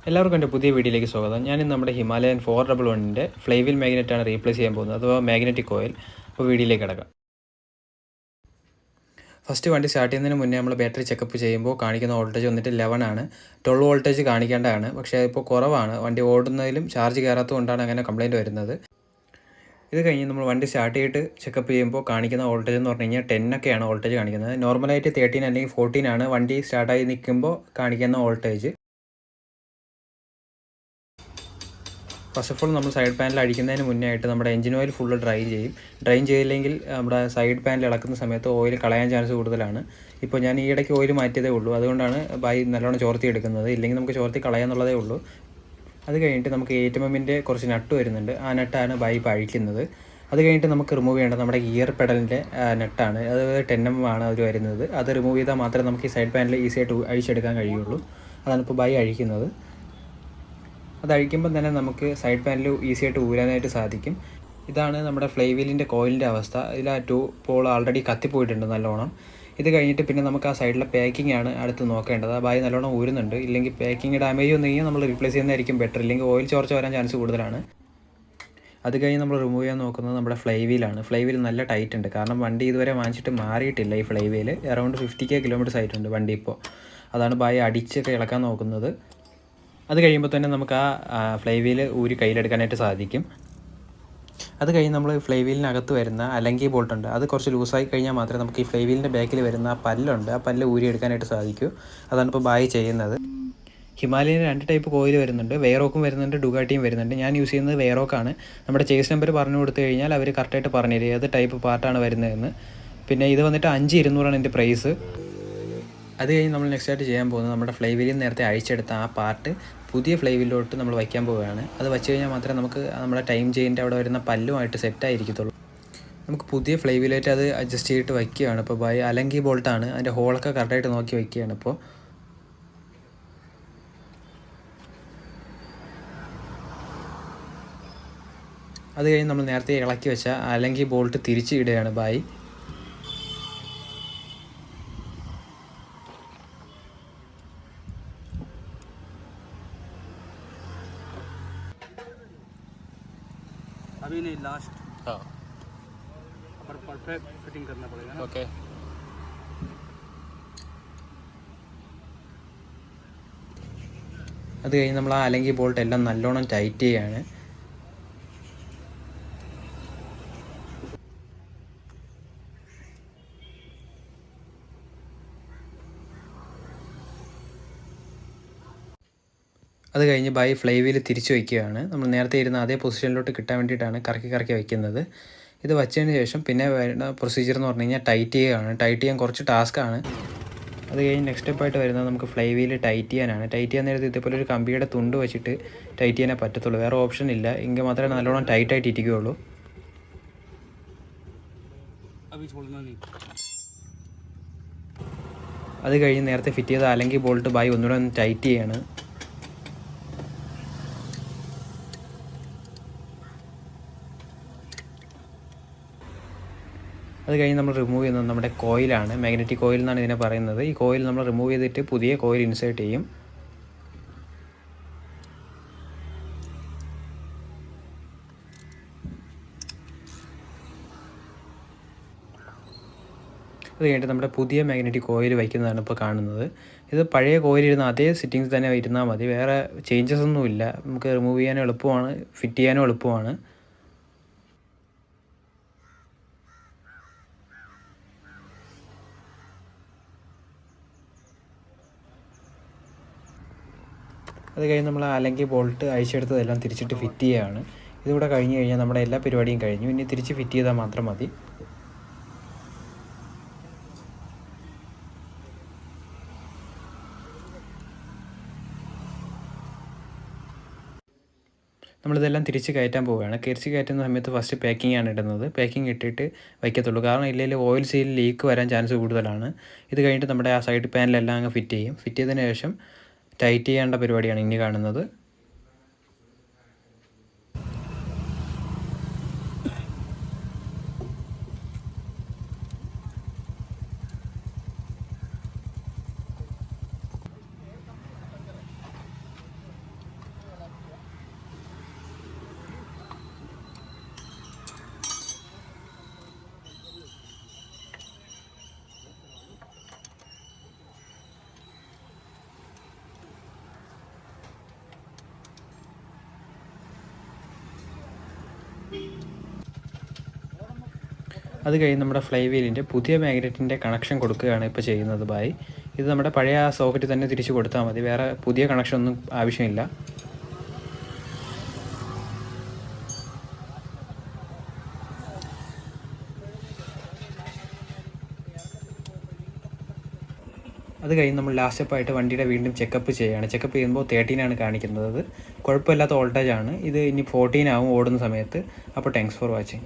എല്ലാവർക്കും എൻ്റെ പുതിയ വീഡിയോയിലേക്ക് സ്വാഗതം. ഞാനിന്ന് നമ്മുടെ ഹിമാലയൻ 411ൻ്റെ ഫ്ലൈവീൽ മാഗ്നറ്റാണ് റീപ്ലേസ് ചെയ്യാൻ പോകുന്നത്, അഥവാ മാഗ്നറ്റിക് കോയിൽ. അപ്പോൾ വീഡിയോയിലേക്ക് കിടക്കാം. ഫസ്റ്റ് വണ്ടി സ്റ്റാർട്ട് ചെയ്യുന്നതിന് മുന്നേ നമ്മൾ ബാറ്ററി ചെക്കപ്പ് ചെയ്യുമ്പോൾ കാണിക്കുന്ന വോൾട്ടേജ് വന്നിട്ട് 11 ആണ്. 12 വോൾട്ടേജ് കാണിക്കേണ്ടതാണ്, പക്ഷേ ഇപ്പോൾ കുറവാണ്. വണ്ടി ഓടുന്നതിലും ചാർജ് കയറാത്തതുകൊണ്ടാണ് അങ്ങനെ കംപ്ലയിൻറ്റ് വരുന്നത്. ഇത് കഴിഞ്ഞ് നമ്മൾ വണ്ടി സ്റ്റാർട്ട് ചെയ്തിട്ട് ചെക്കപ്പ് ചെയ്യുമ്പോൾ കാണിക്കുന്ന വോൾട്ടേജ് എന്ന് പറഞ്ഞു കഴിഞ്ഞാൽ 10 ഒക്കെയാണ് വോൾട്ടേജ് കാണിക്കുന്നത്. നോർമലായിട്ട് 13 അല്ലെങ്കിൽ 14 ആണ് വണ്ടി സ്റ്റാർട്ടായി നിൽക്കുമ്പോൾ കാണിക്കുന്ന വോൾട്ടേജ്. ഫസ്റ്റ് ഓഫ് ഓൾ നമ്മൾ സൈഡ് പാനൽ അടിക്കുന്നതിന് മുന്നേ ആയിട്ട് നമ്മുടെ എഞ്ചിൻ ഓയിൽ ഫുള്ള് ഡ്രൈൻ ചെയ്യും. ഡ്രൈൻ ചെയ്തില്ലെങ്കിൽ നമ്മുടെ സൈഡ് പാനൽ ഇളക്കുന്ന സമയത്ത് ഓയിൽ കളയാൻ ചാൻസ് കൂടുതലാണ്. ഇപ്പോൾ ഞാൻ ഈ ഇടയ്ക്ക് ഓയിൽ മാറ്റിയതേ ഉള്ളൂ, അതുകൊണ്ടാണ് നല്ലോണം ചോർത്തി എടുക്കുന്നത്. ഇല്ലെങ്കിൽ നമുക്ക് ചോർത്തി കളയാന്നുള്ളതേ ഉള്ളൂ. അത് കഴിഞ്ഞിട്ട് നമുക്ക് 8mm കുറച്ച് നട്ട് വരുന്നുണ്ട്. ആ നട്ടാണ് ഇപ്പോൾ അഴിക്കുന്നത്. അത് കഴിഞ്ഞിട്ട് നമുക്ക് റിമൂവ് ചെയ്യേണ്ടത് നമ്മുടെ ഗിയർ പെഡലിൻ്റെ നട്ടാണ്. അത് 10mm ആണ് അത് വരുന്നത്. അത് റിമൂവ് ചെയ്താൽ മാത്രമേ നമുക്ക് ഈ സൈഡ് പാനൽ ഈസി ആയിട്ട് അഴിച്ചെടുക്കാൻ കഴിയുള്ളൂ. അതാണ് ഇപ്പോൾ അഴിക്കുന്നത്. അത് അഴിക്കുമ്പോൾ തന്നെ നമുക്ക് സൈഡ് പാനൽ ഈസി ആയിട്ട് ഊരാനായിട്ട് സാധിക്കും. ഇതാണ് നമ്മുടെ ഫ്ലൈ വീലിൻ്റെ കോയിലിൻ്റെ അവസ്ഥ. ഇതിൽ ആ 2 പോൾ ആൾറെഡി കത്തിപ്പോയിട്ടുണ്ട് നല്ലോണം. ഇത് കഴിഞ്ഞിട്ട് പിന്നെ നമുക്ക് ആ സൈഡിലെ പാക്കിംഗ് ആണ് അടുത്ത് നോക്കേണ്ടത്. ആ നല്ലോണം ഊരുന്നുണ്ട്. ഇല്ലെങ്കിൽ പാക്കിംഗ് ഡാമേജ് വന്നു കഴിഞ്ഞാൽ നമ്മൾ റീപ്ലേസ് ചെയ്യുന്നതായിരിക്കും ബെറ്റർ. ഇല്ലെങ്കിൽ ഓയിൽ ചോർച്ച വരാൻ ചാൻസ് കൂടുതലാണ്. അത് കഴിഞ്ഞ് നമ്മൾ റിമൂവ് ചെയ്യാൻ നോക്കുന്നത് നമ്മുടെ ഫ്ലൈ വീലാണ്. ഫ്ലൈ വീൽ നല്ല ടൈറ്റ് ഉണ്ട്, കാരണം വണ്ടി ഇതുവരെ വാങ്ങിച്ചിട്ട് മാറിയിട്ടില്ല. ഈ fly wheel around 50K kilometres ആയിട്ടുണ്ട് വണ്ടി ഇപ്പോൾ. അതാണ് അടിച്ചൊക്കെ ഇളക്കാൻ നോക്കുന്നത്. അത് കഴിയുമ്പോൾ തന്നെ നമുക്ക് ആ ഫ്ലൈ വീൽ ഊരി കയ്യിലെടുക്കാനായിട്ട് സാധിക്കും. അത് കഴിഞ്ഞ് നമ്മൾ ഫ്ലൈ വീലിനകത്ത് വരുന്ന അലങ്കി ബോൾട്ടുണ്ട്, അത് കുറച്ച് ലൂസായി കഴിഞ്ഞാൽ മാത്രമേ നമുക്ക് ഈ ഫ്ലൈ വീലിൻ്റെ ബാക്കിൽ വരുന്ന ആ പല്ലുണ്ട്, ആ പല്ല് ഊരി എടുക്കാനായിട്ട് സാധിക്കൂ. അതാണ് ഇപ്പോൾ ചെയ്യുന്നത്. ഹിമാലയൻ 2 ടൈപ്പ് കോയിൽ വരുന്നുണ്ട്. വെയറോക്കും വരുന്നുണ്ട്, ഡുഗാട്ടിയും വരുന്നുണ്ട്. ഞാൻ യൂസ് ചെയ്യുന്നത് വെയറോക്കാണ്. നമ്മുടെ ചേസ് നമ്പർ പറഞ്ഞു കൊടുത്തു കഴിഞ്ഞാൽ അവർ കറക്റ്റായിട്ട് പറഞ്ഞു തരും ഏത് ടൈപ്പ് പാർട്ടാണ് വരുന്നതെന്ന്. പിന്നെ ഇത് വന്നിട്ട് 5200 എൻ്റെ പ്രൈസ്. അത് കഴിഞ്ഞ് നമ്മൾ നെക്സ്റ്റ് ആയിട്ട് ചെയ്യാൻ പോകുന്നത് നമ്മുടെ ഫ്ലൈ വീലിൽ നേരത്തെ അഴിച്ചെടുത്ത ആ പാർട്ട് പുതിയ ഫ്ലൈ വീലിലോട്ട് നമ്മൾ വയ്ക്കാൻ പോവുകയാണ്. അത് വെച്ച് കഴിഞ്ഞാൽ മാത്രമേ നമുക്ക് നമ്മുടെ ടൈം ചെയിൻ്റെ അവിടെ വരുന്ന പല്ലുമായിട്ട് സെറ്റായിരിക്കത്തുള്ളൂ. നമുക്ക് പുതിയ ഫ്ലൈ വീലായിട്ട് അത് അഡ്ജസ്റ്റ് ചെയ്തിട്ട് വയ്ക്കുകയാണ്. ഇപ്പോൾ അലങ്കി ബോൾട്ടാണ്, അതിൻ്റെ ഹോളൊക്കെ കറക്റ്റായിട്ട് നോക്കി വയ്ക്കുകയാണ്. ഇപ്പോൾ അത് കഴിഞ്ഞ് നമ്മൾ നേരത്തെ ഇളക്കി വെച്ച അലങ്കി ബോൾട്ട് തിരിച്ച് ഇടുകയാണ്. अभी नहीं, लास्ट। हाँ, पर परफेक्ट फिटिंग करना पड़ेगा ना। ओके। അത് കഴിഞ്ഞ് നമ്മൾ ആ അലങ്കി ബോൾട്ട് എല്ലാം നല്ലോണം ടൈറ്റ് ചെയ്യാണ്. അത് കഴിഞ്ഞ് ഫ്ലൈ വീൽ തിരിച്ച് വയ്ക്കുകയാണ്. നമ്മൾ നേരത്തെ ഇരുന്ന അതേ പൊസിഷനിലോട്ട് കിട്ടാൻ വേണ്ടിയിട്ടാണ് കറക്കി വയ്ക്കുന്നത്. ഇത് വച്ചതിന് ശേഷം പിന്നെ വരുന്ന പ്രൊസീജിയർ എന്ന് പറഞ്ഞു കഴിഞ്ഞാൽ ടൈറ്റ് ചെയ്യുകയാണ്. ടൈറ്റ് ചെയ്യാൻ കുറച്ച് ടാസ്ക്കാണ്. അത് കഴിഞ്ഞ് നെക്സ്റ്റ് സ്റ്റെപ്പായിട്ട് വരുന്നത് നമുക്ക് ഫ്ലൈ വീൽ ടൈറ്റ് ചെയ്യാനാണ്. ടൈറ്റ് ചെയ്യാൻ നേരത്തെ ഇതേപോലെ ഒരു കമ്പിയുടെ തുണ്ട് വെച്ചിട്ട് ടൈറ്റ് ചെയ്യാനേ പറ്റത്തുള്ളൂ. വേറെ ഓപ്ഷൻ ഇല്ല. എങ്കിൽ മാത്രമേ നല്ലോണം ടൈറ്റായിട്ട് ഇരിക്കുകയുള്ളൂ. അത് കഴിഞ്ഞ് നേരത്തെ ഫിറ്റ് ചെയ്ത അല്ലെങ്കിൽ ബോൾട്ട് ഒന്നുകൂടെ ഒന്ന് ടൈറ്റ് ചെയ്യാണ്. അത് കഴിഞ്ഞ് നമ്മൾ റിമൂവ് ചെയ്യുന്നത് നമ്മുടെ കോയിലാണ്. മാഗ്നറ്റിക് കോയിൽ എന്നാണ് ഇതിനെ പറയുന്നത്. ഈ കോയിൽ നമ്മൾ റിമൂവ് ചെയ്തിട്ട് പുതിയ കോയിൽ ഇൻസേർട്ട് ചെയ്യും. അത് കഴിഞ്ഞിട്ട് നമ്മുടെ പുതിയ മാഗ്നറ്റിക് കോയിൽ വയ്ക്കുന്നതാണ് ഇപ്പോൾ കാണുന്നത്. ഇത് പഴയ കോയിലിരുന്ന അതേ സിറ്റിങ്സ് തന്നെ ഇരുന്നാൽ മതി. വേറെ ചേഞ്ചസ് ഒന്നുമില്ല. നമുക്ക് റിമൂവ് ചെയ്യാനും എളുപ്പമാണ്, ഫിറ്റ് ചെയ്യാനും എളുപ്പമാണ്. അത് കഴിഞ്ഞ് നമ്മൾ അലങ്കി ബോൾട്ട് അഴിച്ചെടുത്തതെല്ലാം തിരിച്ചിട്ട് ഫിറ്റ് ചെയ്യുകയാണ്. ഇതുകൂടെ കഴിഞ്ഞ് കഴിഞ്ഞാൽ നമ്മുടെ എല്ലാ പരിപാടിയും കഴിഞ്ഞു. ഇനി തിരിച്ച് ഫിറ്റ് ചെയ്താൽ മാത്രം മതി. നമ്മളിതെല്ലാം തിരിച്ച് കയറ്റാൻ പോവുകയാണ്. തിരിച്ച് കയറ്റുന്ന സമയത്ത് ഫസ്റ്റ് പാക്കിംഗ് ആണ് ഇടുന്നത്. പാക്കിംഗ് ഇട്ടിട്ട് വയ്ക്കത്തുള്ളൂ, കാരണം ഇല്ലെങ്കിൽ ഓയിൽ സീൽ ലീക്ക് വരാൻ ചാൻസ് കൂടുതലാണ്. ഇത് കഴിഞ്ഞിട്ട് നമ്മുടെ ആ സൈഡ് പാനലെല്ലാം അങ്ങ് ഫിറ്റ് ചെയ്യും. ഫിറ്റ് ചെയ്തതിന് ശേഷം ടൈറ്റ് ചെയ്യേണ്ട പരിപാടിയാണ് ഇനി കാണുന്നത്. അത് കഴിഞ്ഞ് നമ്മുടെ ഫ്ലൈ വീലിൻ്റെ പുതിയ മാഗ്നറ്റിൻ്റെ കണക്ഷൻ കൊടുക്കുകയാണ് ഇപ്പോൾ ചെയ്യുന്നത് ബായ്. ഇത് നമ്മുടെ പഴയ ആ സോക്കറ്റ് തന്നെ തിരിച്ച് കൊടുത്താൽ മതി, വേറെ പുതിയ കണക്ഷൻ ഒന്നും ആവശ്യമില്ല. അത് കഴിഞ്ഞ് നമ്മൾ ലാസ്റ്റ് സ്റ്റെപ്പായിട്ട് വണ്ടിയുടെ വീണ്ടും ചെക്കപ്പ് ചെയ്യുകയാണ്. ചെക്കപ്പ് ചെയ്യുമ്പോൾ 13 കാണിക്കുന്നത്. കുഴപ്പമില്ലാത്ത വോൾട്ടേജ് ആണ് ഇത്. ഇനി 14 ആവും ഓടുന്ന സമയത്ത്. അപ്പോൾ താങ്ക്സ് ഫോർ വാച്ചിങ്.